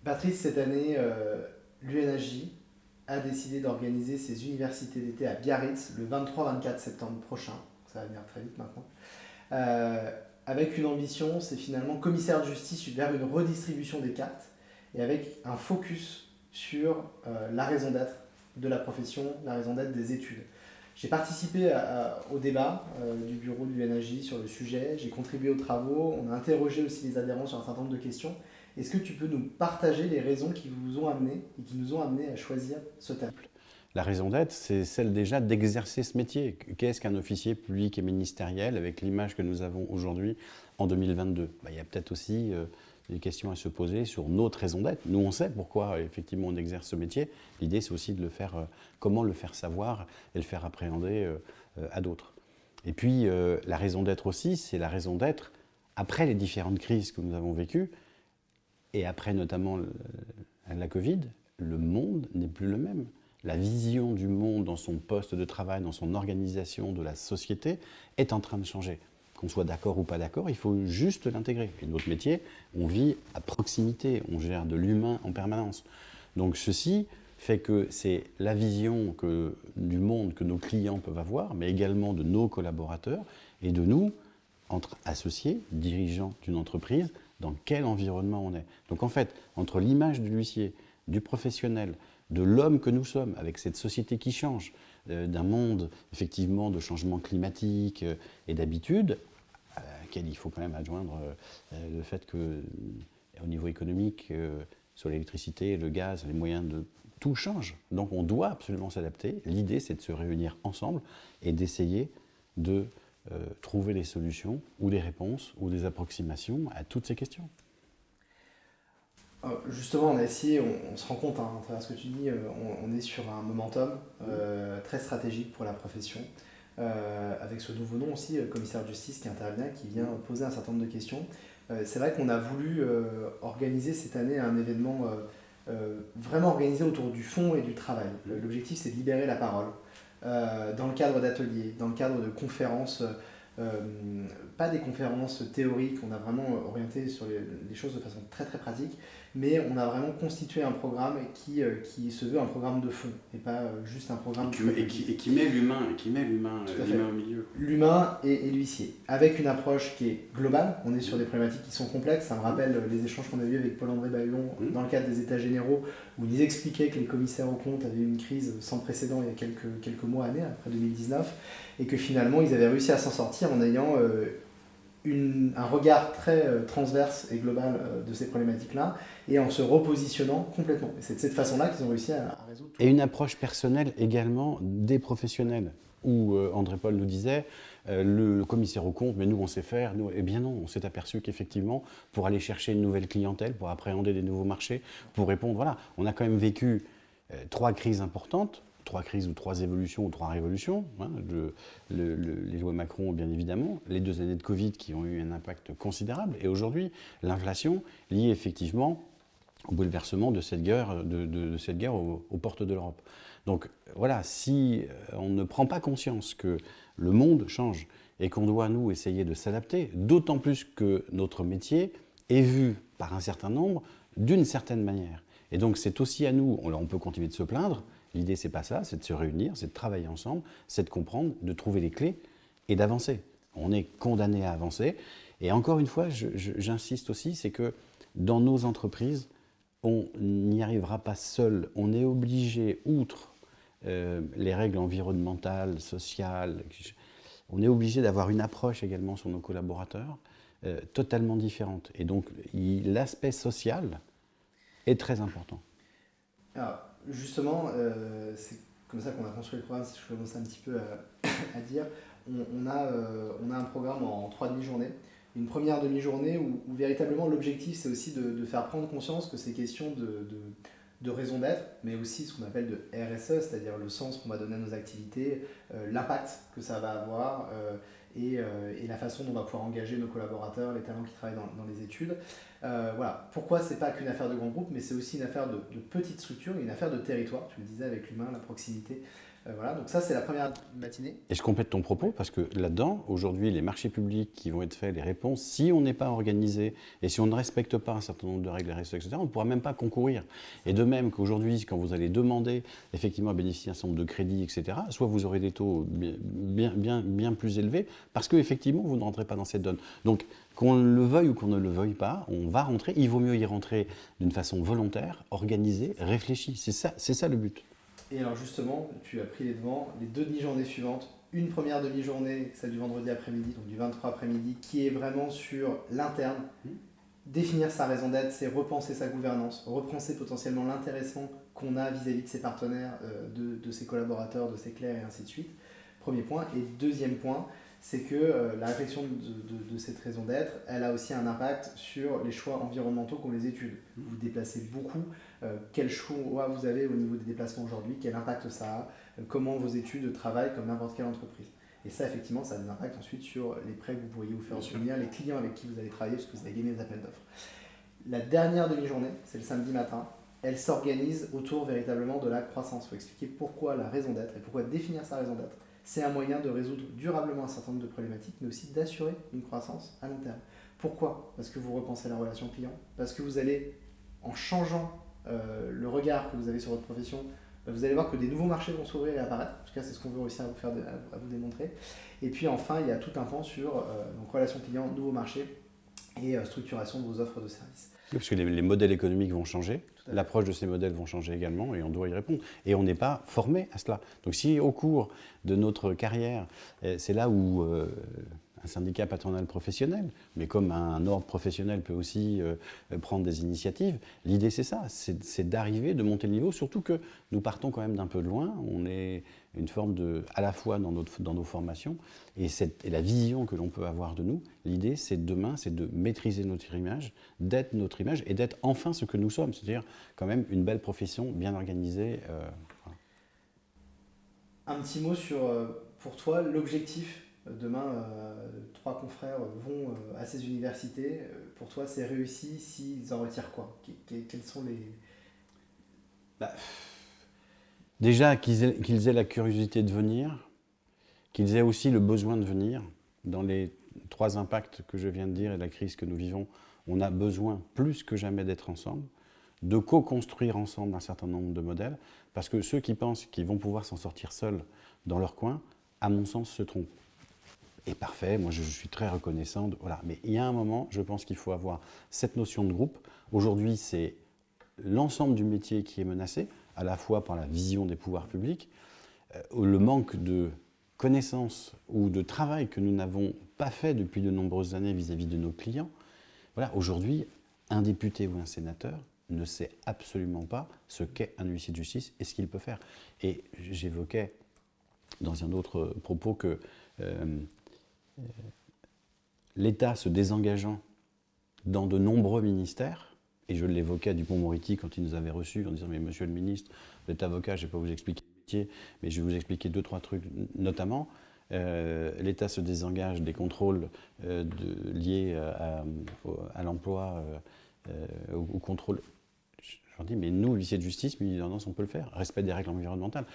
Patrice, cette année, l'UNHJ a décidé d'organiser ses universités d'été à Biarritz le 23-24 septembre prochain. Ça va venir très vite maintenant. Euh, Avec une ambition, c'est finalement commissaire de justice vers une redistribution des cartes et avec un focus sur la raison d'être de la profession, la raison d'être des études. J'ai participé au débat du bureau de l'UNHJ sur le sujet, j'ai contribué aux travaux, on a interrogé aussi les adhérents sur un certain nombre de questions. Est-ce que tu peux nous partager les raisons qui vous ont amené et qui nous ont amené à choisir ce thème? La raison d'être, c'est celle déjà d'exercer ce métier. Qu'est-ce qu'un officier public et ministériel avec l'image que nous avons aujourd'hui en 2022 ? Il y a peut-être aussi des questions à se poser sur notre raison d'être. Nous, on sait pourquoi effectivement on exerce ce métier. L'idée, c'est aussi de le faire, comment le faire savoir et le faire appréhender à d'autres. Et puis, la raison d'être aussi, c'est la raison d'être après les différentes crises que nous avons vécues et après notamment la Covid, le monde n'est plus le même. La vision du monde dans son poste de travail, dans son organisation de la société, est en train de changer. Qu'on soit d'accord ou pas d'accord, il faut juste l'intégrer. Et notre métier, on vit à proximité, on gère de l'humain en permanence. Donc ceci fait que c'est la vision du monde que nos clients peuvent avoir, mais également de nos collaborateurs et de nous, entre associés, dirigeants d'une entreprise, dans quel environnement on est. Donc en fait, entre l'image de l'huissier, du professionnel, de l'homme que nous sommes, avec cette société qui change, d'un monde effectivement de changement climatique et d'habitude, à laquelle il faut quand même adjoindre le fait que au niveau économique, sur l'électricité, le gaz, les moyens de tout change. Donc on doit absolument s'adapter. L'idée, c'est de se réunir ensemble et d'essayer de trouver des solutions ou des réponses ou des approximations à toutes ces questions. Justement, on a essayé, on se rend compte à travers ce que tu dis, on est sur un momentum très stratégique pour la profession, avec ce nouveau nom aussi, commissaire de justice qui intervient, qui vient poser un certain nombre de questions. C'est vrai qu'on a voulu organiser cette année un événement vraiment organisé autour du fond et du travail. L'objectif, c'est de libérer la parole dans le cadre d'ateliers, dans le cadre de conférences. Euh, Pas des conférences théoriques, on a vraiment orienté sur les choses de façon très très pratique, mais on a vraiment constitué un programme qui se veut un programme de fond et pas juste un programme très petit. Et qui met l'humain, Tout à fait. au milieu. L'humain et l'huissier, avec une approche qui est globale. On est sur des problématiques qui sont complexes. Ça me rappelle les échanges qu'on a eus avec Paul-André Baillon dans le cadre des États généraux, où ils expliquaient que les commissaires aux comptes avaient eu une crise sans précédent il y a quelques mois, années, après 2019, et que finalement ils avaient réussi à s'en sortir en ayant un regard très transverse et global de ces problématiques-là, et en se repositionnant complètement. Et c'est de cette façon-là qu'ils ont réussi à résoudre tout. Et une approche personnelle également des professionnels. Où André Paul nous disait, le commissaire au compte, mais nous on sait faire. Nous, eh bien non, on s'est aperçu qu'effectivement, pour aller chercher une nouvelle clientèle, pour appréhender des nouveaux marchés, pour répondre, voilà, on a quand même vécu 3 crises importantes, 3 crises ou 3 évolutions ou 3 révolutions, hein, les lois Macron bien évidemment, les 2 années de Covid qui ont eu un impact considérable, et aujourd'hui l'inflation liée effectivement au bouleversement de cette guerre, de cette guerre aux portes de l'Europe. Donc voilà, si on ne prend pas conscience que le monde change et qu'on doit, nous, essayer de s'adapter, d'autant plus que notre métier est vu par un certain nombre d'une certaine manière. Et donc c'est aussi à nous, on peut continuer de se plaindre, l'idée c'est pas ça, c'est de se réunir, c'est de travailler ensemble, c'est de comprendre, de trouver les clés et d'avancer. On est condamné à avancer. Et encore une fois, j'insiste aussi, c'est que dans nos entreprises, on n'y arrivera pas seul. On est obligé, outre les règles environnementales, sociales, on est obligé d'avoir une approche également sur nos collaborateurs totalement différente. Et donc l'aspect social est très important. Alors, justement, c'est comme ça qu'on a construit le programme, si je commence un petit peu à dire. On a un programme en 3 demi-journées. Une première demi-journée où véritablement l'objectif, c'est aussi de faire prendre conscience que ces questions de raison d'être, mais aussi ce qu'on appelle de RSE, c'est-à-dire le sens qu'on va donner à nos activités, l'impact que ça va avoir et la façon dont on va pouvoir engager nos collaborateurs, les talents qui travaillent dans les études. Voilà. Pourquoi c'est pas qu'une affaire de grand groupe, mais c'est aussi une affaire de petite structure, une affaire de territoire, tu le disais avec l'humain, la proximité. Voilà, donc ça c'est la première matinée. Et je complète ton propos parce que là-dedans, aujourd'hui, les marchés publics qui vont être faits, les réponses, si on n'est pas organisé et si on ne respecte pas un certain nombre de règles et restrictions, etc., on ne pourra même pas concourir. Et de même qu'aujourd'hui, quand vous allez demander effectivement à bénéficier d'un certain nombre de crédits, etc., soit vous aurez des taux bien plus élevés parce qu'effectivement, vous ne rentrez pas dans cette donne. Donc, qu'on le veuille ou qu'on ne le veuille pas, on va rentrer. Il vaut mieux y rentrer d'une façon volontaire, organisée, réfléchie. C'est ça le but. Et alors justement, tu as pris les devants, les 2 demi-journées suivantes, une première demi-journée, celle du vendredi après-midi, donc du 23 après-midi, qui est vraiment sur l'interne. Définir sa raison d'être, c'est repenser sa gouvernance, repenser potentiellement l'intéressement qu'on a vis-à-vis de ses partenaires, de ses collaborateurs, de ses clercs et ainsi de suite. Premier point. Et deuxième point, c'est que la réflexion de cette raison d'être, elle a aussi un impact sur les choix environnementaux qu'ont les études. Vous vous déplacez beaucoup, quel choix vous avez au niveau des déplacements aujourd'hui, quel impact ça a, comment vos études travaillent comme n'importe quelle entreprise. Et ça, effectivement, ça a des impacts ensuite sur les prêts que vous pourriez vous faire obtenir, les clients avec qui vous allez travailler, parce que vous allez gagner des appels d'offres. La dernière demi-journée, c'est le samedi matin, elle s'organise autour véritablement de la croissance. Il faut expliquer pourquoi la raison d'être et pourquoi définir sa raison d'être. C'est un moyen de résoudre durablement un certain nombre de problématiques, mais aussi d'assurer une croissance à long terme. Pourquoi ? Parce que vous repensez la relation client, parce que vous allez, en changeant le regard que vous avez sur votre profession, vous allez voir que des nouveaux marchés vont s'ouvrir et apparaître. En tout cas, c'est ce qu'on veut réussir à vous démontrer. Et puis enfin, il y a tout un pan sur donc relation client, nouveaux marchés et structuration de vos offres de services. Oui, parce que les modèles économiques vont changer, l'approche de ces modèles vont changer également et on doit y répondre. Et on n'est pas formé à cela. Donc si au cours de notre carrière, c'est là où un syndicat patronal professionnel, mais comme un ordre professionnel peut aussi prendre des initiatives, l'idée c'est ça, c'est d'arriver, de monter le niveau, surtout que nous partons quand même d'un peu de loin, on est une forme de, à la fois dans nos formations, et la vision que l'on peut avoir de nous, l'idée c'est demain, c'est de maîtriser notre image, d'être notre image, et d'être enfin ce que nous sommes, c'est-à-dire quand même une belle profession, bien organisée. Voilà. Un petit mot sur, pour toi, l'objectif. Demain, 3 confrères vont à ces universités. Pour toi, c'est réussi s'ils en retirent quoi ? Quels sont les... Déjà, qu'ils aient la curiosité de venir, qu'ils aient aussi le besoin de venir. Dans les 3 impacts que je viens de dire et la crise que nous vivons, on a besoin plus que jamais d'être ensemble, de co-construire ensemble un certain nombre de modèles, parce que ceux qui pensent qu'ils vont pouvoir s'en sortir seuls dans leur coin, à mon sens, se trompent. Et parfait, moi je suis très reconnaissant. Voilà. Mais il y a un moment, je pense qu'il faut avoir cette notion de groupe. Aujourd'hui, c'est l'ensemble du métier qui est menacé, à la fois par la vision des pouvoirs publics, le manque de connaissances ou de travail que nous n'avons pas fait depuis de nombreuses années vis-à-vis de nos clients. Voilà, aujourd'hui, un député ou un sénateur ne sait absolument pas ce qu'est un huissier de justice et ce qu'il peut faire. Et j'évoquais dans un autre propos que l'État se désengageant dans de nombreux ministères, et je l'évoquais à Dupond-Moretti quand il nous avait reçus en disant « Mais monsieur le ministre, vous êtes avocat, je ne vais pas vous expliquer le métier, mais je vais vous expliquer 2-3 trucs, notamment l'État se désengage des contrôles liés à l'emploi, au contrôle. » Je leur dis, mais nous, huissiers de justice, ministre on peut le faire. Respect des règles environnementales.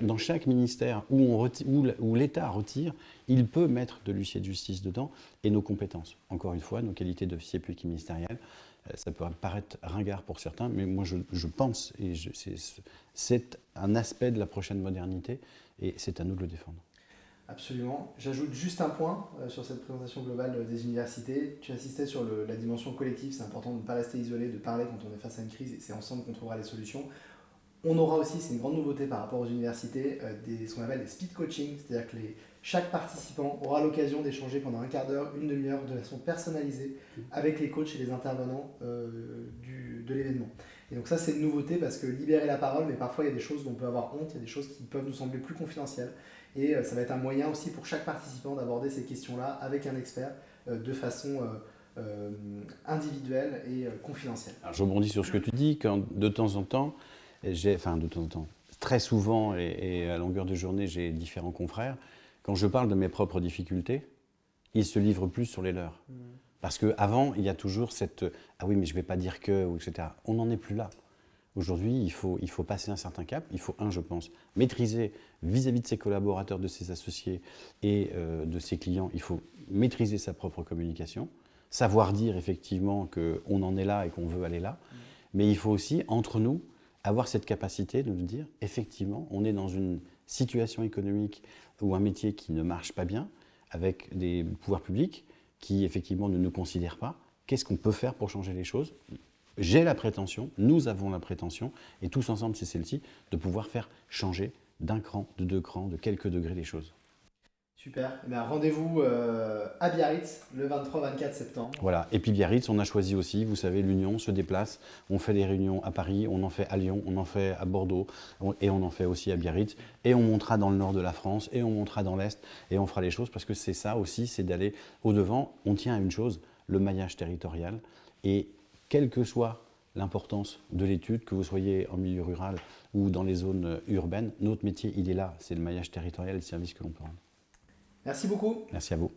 Dans chaque ministère où l'État retire, il peut mettre de l'huissier de justice dedans et nos compétences. Encore une fois, nos qualités d'officier public ministériel, ça peut paraître ringard pour certains, mais moi je pense, et c'est un aspect de la prochaine modernité, et c'est à nous de le défendre. Absolument. J'ajoute juste un point sur cette présentation globale des universités. Tu insistais sur la dimension collective, c'est important de ne pas rester isolé, de parler quand on est face à une crise, et c'est ensemble qu'on trouvera les solutions. On aura aussi, c'est une grande nouveauté par rapport aux universités, ce qu'on appelle des speed coaching, c'est-à-dire que chaque participant aura l'occasion d'échanger pendant un quart d'heure, une demi-heure, de façon personnalisée avec les coachs et les intervenants de l'événement. Et donc ça, c'est une nouveauté parce que libérer la parole, mais parfois il y a des choses dont on peut avoir honte, il y a des choses qui peuvent nous sembler plus confidentielles. Et ça va être un moyen aussi pour chaque participant d'aborder ces questions-là avec un expert de façon individuelle et confidentielle. Alors, je rebondis sur ce que tu dis, quand de temps en temps, très souvent et à longueur de journée, j'ai différents confrères. Quand je parle de mes propres difficultés, ils se livrent plus sur les leurs. Parce qu'avant, il y a toujours cette « ah oui, mais je ne vais pas dire que », etc. On n'en est plus là. Aujourd'hui, il faut passer un certain cap. Il faut, je pense, maîtriser vis-à-vis de ses collaborateurs, de ses associés et de ses clients, il faut maîtriser sa propre communication, savoir dire effectivement qu'on en est là et qu'on veut aller là. Mais il faut aussi, entre nous, avoir cette capacité de nous dire, effectivement, on est dans une situation économique ou un métier qui ne marche pas bien, avec des pouvoirs publics qui, effectivement, ne nous considèrent pas. Qu'est-ce qu'on peut faire pour changer les choses ? J'ai la prétention, nous avons la prétention, et tous ensemble, c'est celle-ci, de pouvoir faire changer d'un cran, de 2 crans, de quelques degrés les choses. Super. Eh bien, rendez-vous à Biarritz le 23-24 septembre. Voilà. Et puis Biarritz, on a choisi aussi, vous savez, l'Union se déplace. On fait des réunions à Paris, on en fait à Lyon, on en fait à Bordeaux, et on en fait aussi à Biarritz. Et on montera dans le nord de la France, et on montera dans l'Est, et on fera les choses, parce que c'est ça aussi, c'est d'aller au-devant. On tient à une chose, le maillage territorial. Et quelle que soit l'importance de l'étude, que vous soyez en milieu rural ou dans les zones urbaines, notre métier, il est là, c'est le maillage territorial et le service que l'on peut rendre. Merci beaucoup. Merci à vous.